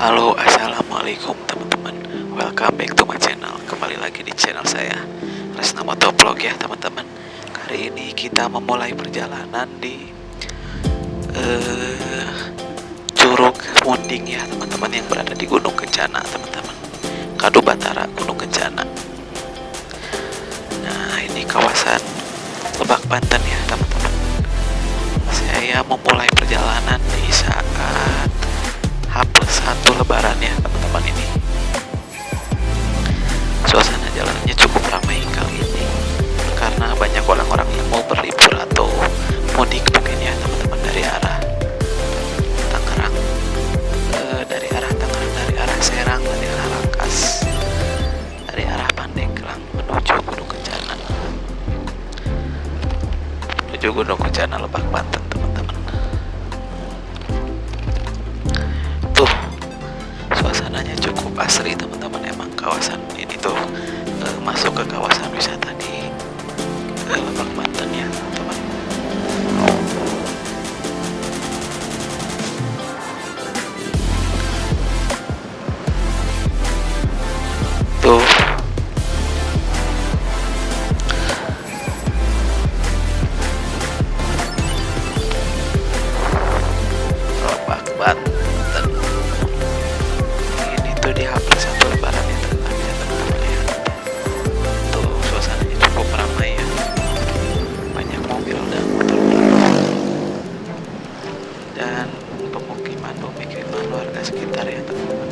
Halo, assalamualaikum teman-teman. Welcome back to my channel. Kembali lagi di channel saya, Resna Motovlog ya teman-teman. Kali ini kita memulai perjalanan di Curug Munding ya teman-teman, yang berada di Gunung Kencana teman-teman. Kadu Batara, Gunung Kencana. Nah, ini kawasan Lebak Banten ya teman-teman. Saya memulai perjalanan di saat H+1 Lebaran ya teman-teman ini. Suasana jalannya cukup ramai kali ini karena banyak orang-orang yang mau berlibur atau mudik mungkin ya teman-teman, dari arah Tangerang, dari arah Serang, dari arah Rangkas, dari arah Pandeglang menuju Gunung Kencana, Lebak Banten teman-teman. Tuh, suasananya cukup asri teman-teman. Emang kawasan ini tuh masuk ke kawasan wisata di Lebak Banten ya teman-teman. Tuh, Lebak Banten. Ini tuh di H+1 Lebaran ya teman-teman, bisa teman-teman lihat. Tuh, suasananya cukup ramai ya. Banyak mobil dan motor dan pemukiman warga sekitar ya teman-teman.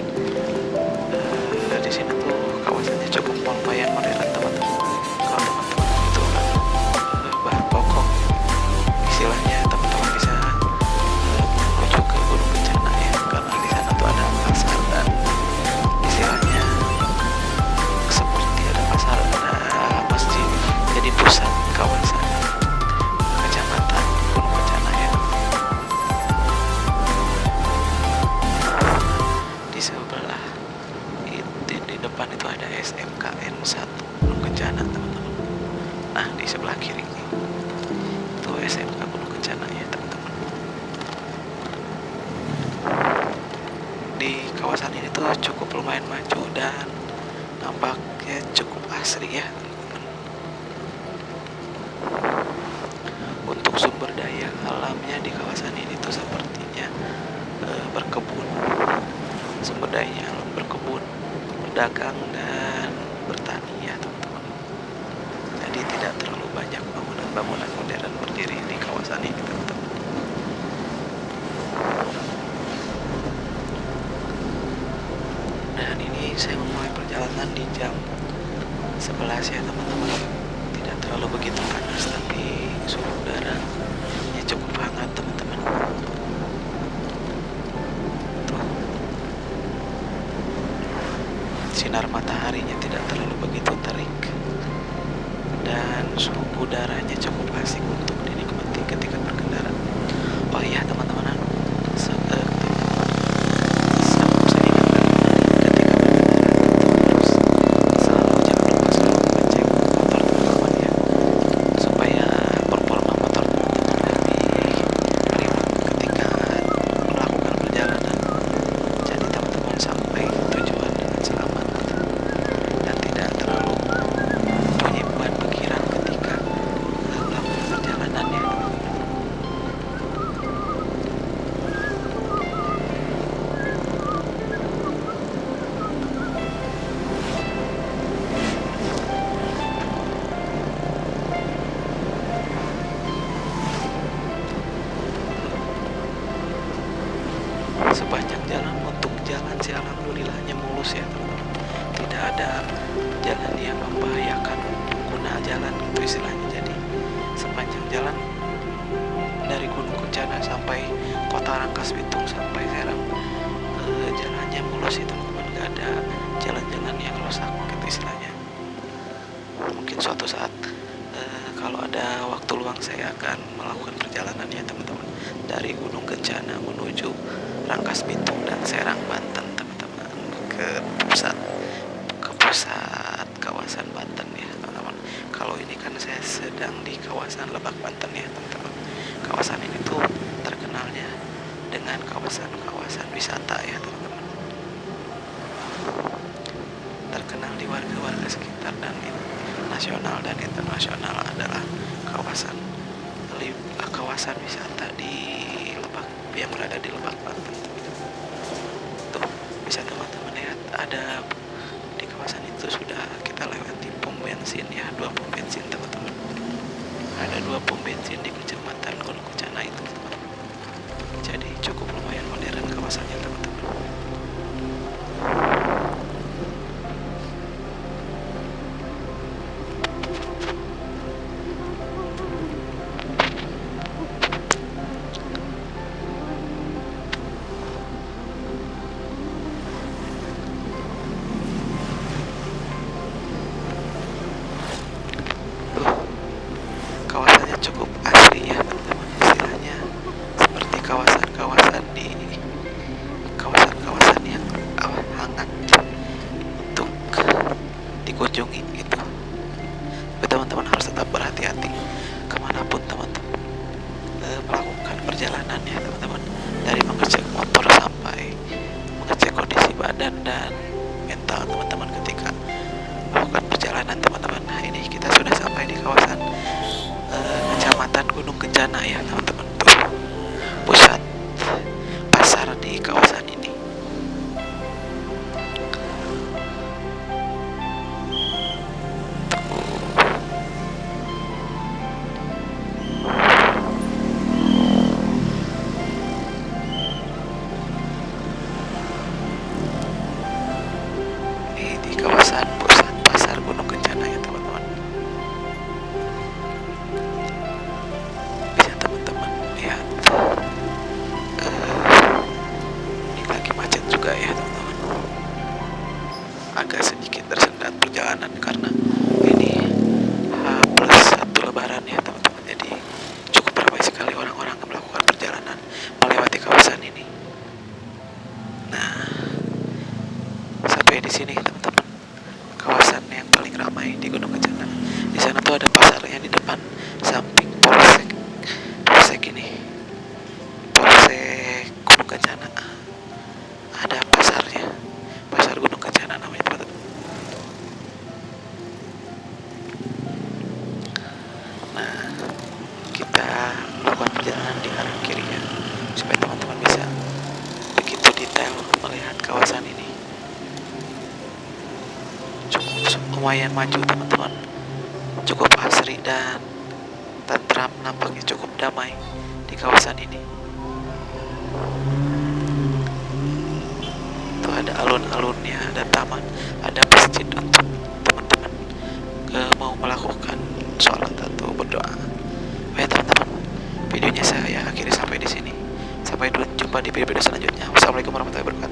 Di sini tuh kawasannya cukup lumayan modern teman-teman. Kalau teman-teman itu bahan pokok, istilahnya teman-teman bisa menuju ke Gunung Kencana ya, karena di sana tuh ada pasar dan istilahnya seperti ada pasar, ada masjid, jadi pusat kawasan kecamatan Gunung Kencana ya. Di sebelah di depan itu ada SMKN 1 Gunung Kencana teman-teman. Nah, di sebelah kiri itu SMK Gunung Kencana ya teman-teman. Di kawasan ini tuh cukup lumayan maju dan nampaknya cukup asri ya teman-teman. Untuk sumber daya alamnya di kawasan ini tuh sepertinya berkebun, sumber daya alam berkebun, berdagang dan bertani ya teman-teman. Jadi tidak terlalu banyak bangunan-bangunan modern berdiri di kawasan ini teman-teman. Dan ini saya memulai perjalanan di jam 11 ya teman-teman. Tidak terlalu begitu panas, tapi suhu udaranya cukup hangat teman-teman. Tuh, sinar mataharinya tidak terlalu begitu terik dan suhu udaranya cukup asik untuk dinikmati ketika berkendara. Oh iya teman-teman, saya ingatkan ketika berkendara terus selalu jangan lupa selalu mengecek motor teman-teman ya, supaya performa motor teman-teman lebih ketika melakukan perjalanan. Jadi teman-teman sampai tujuan dengan selamat dan tidak terlalu punya beban pikiran ketika melakukan perjalanan ya. Sepanjang jalan, untuk jalan sih alhamdulillahnya mulus ya teman-teman. Tidak ada jalan yang membahayakan pengguna jalan gitu istilahnya. Jadi sepanjang jalan dari Gunung Kencana sampai Kota Rangkas Bitung sampai Serang, jalannya mulus sih teman-teman. Gak ada jalan-jalan yang rusak gitu istilahnya. Mungkin suatu saat kalau ada waktu luang saya akan melakukan perjalanan ya teman-teman, dari Gunung Kencana menuju Rangkas Bitung dan Serang Banten teman-teman, ke pusat kawasan Banten ya teman-teman. Kalau ini kan saya sedang di kawasan Lebak Banten ya teman-teman. Kawasan ini tuh terkenalnya dengan kawasan-kawasan wisata ya teman-teman. nasional dan internasional adalah kawasan kawasan wisata di Lebak yang berada di Lebak Banten. Tuh bisa teman-teman lihat, ada di kawasan itu sudah kita lewati pom bensin ya, 2 pom bensin teman-teman. Ada 2 pom bensin di kecamatan Gunung Kencana itu teman-teman. Jadi cukup lumayan modern kawasannya teman-teman. Kawasannya cukup asri ya teman-teman, istilahnya seperti kawasan-kawasan yang hangat untuk dikunjungi gitu. Tapi teman-teman harus tetap berhati-hati kemanapun teman-teman melakukan perjalanan ya teman-teman, dari mengecek motor sampai mengecek kondisi badan dan mental teman-teman ketika melakukan perjalanan teman-teman. Nah ini kita sudah sampai di kawasan Kecamatan Gunung Kencana ya teman-teman, tuh pusat pasar di kawasan ini. Ini di kawasan pusat pasar Gunung Kencana ya teman-teman. Bisa teman-teman lihat, ini lagi macet juga ya teman-teman. Agak sedikit tersendat perjalanan karena ini H+1 Lebaran ya teman-teman. Jadi cukup ramai sekali orang-orang yang melakukan perjalanan melewati kawasan ini. Nah, sampai di sini teman-teman, kawasan yang paling ramai di Gunung Kencana. Di sana tuh ada pasarnya di depan, samping polsek ini, polsek Gunung Kencana. Ada pasarnya, pasar Gunung Kencana namanya teman-teman. Nah, kita lakukan perjalanan di arah kiri ya, supaya teman-teman bisa begitu detail melihat kawasan ini. Cukup lumayan maju teman-teman, cukup asri dan tentram, nampaknya cukup damai di kawasan ini. Tuh ada alun-alunnya, ada taman, ada masjid untuk teman-teman mau melakukan sholat atau berdoa. Oke teman-teman, videonya saya akhiri sampai di sini. Sampai jumpa di video selanjutnya. Wassalamualaikum warahmatullahi wabarakatuh.